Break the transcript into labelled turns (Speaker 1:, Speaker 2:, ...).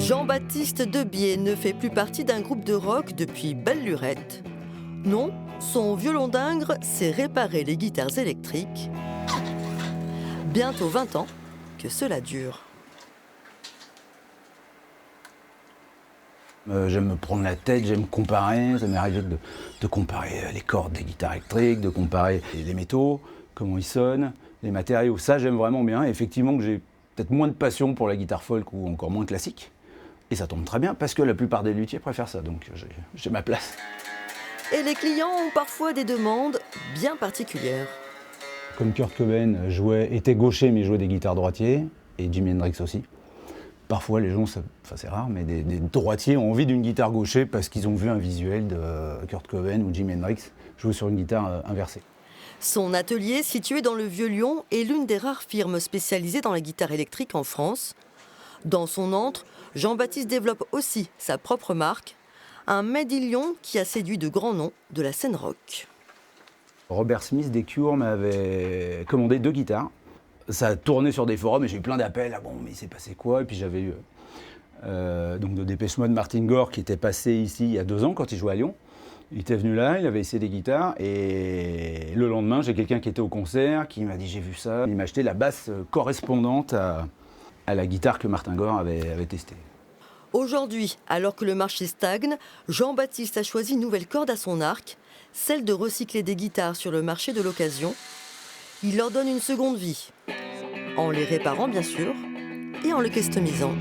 Speaker 1: Jean-Baptiste Debier ne fait plus partie d'un groupe de rock depuis belle lurette. Non, son violon d'Ingres sait réparer les guitares électriques. Bientôt 20 ans que cela dure.
Speaker 2: J'aime me prendre la tête, j'aime comparer. Ça m'est arrivé de comparer les cordes des guitares électriques, de comparer les métaux, comment ils sonnent, les matériaux. Ça, j'aime vraiment bien. Et effectivement, que j'ai peut-être moins de passion pour la guitare folk ou encore moins classique. Et ça tombe très bien parce que la plupart des luthiers préfèrent ça. Donc j'ai ma place.
Speaker 1: Et les clients ont parfois des demandes bien particulières.
Speaker 2: Comme Kurt Cobain était gaucher mais jouait des guitares droitiers, et Jimi Hendrix aussi. Parfois les gens, c'est rare, mais des droitiers ont envie d'une guitare gaucher parce qu'ils ont vu un visuel de Kurt Cobain ou Jimi Hendrix jouer sur une guitare inversée.
Speaker 1: Son atelier, situé dans le Vieux-Lyon, est l'une des rares firmes spécialisées dans la guitare électrique en France. Dans son antre, Jean-Baptiste développe aussi sa propre marque, un Made in Lyon qui a séduit de grands noms de la scène rock.
Speaker 2: Robert Smith des Cure m'avait commandé 2 guitares. Ça a tourné sur des forums et j'ai eu plein d'appels. Ah bon, mais il s'est passé quoi? Et puis j'avais eu donc de Dépêche Mode, Martin Gore, qui était passé ici il y a 2 ans quand il jouait à Lyon. Il était venu là, il avait essayé des guitares et le lendemain, j'ai quelqu'un qui était au concert qui m'a dit j'ai vu ça. Il m'a acheté la basse correspondante à la guitare que Martin Gore avait testée.
Speaker 1: Aujourd'hui, alors que le marché stagne, Jean-Baptiste a choisi une nouvelle corde à son arc, celle de recycler des guitares sur le marché de l'occasion. Il leur donne une seconde vie, en les réparant bien sûr, et en les customisant.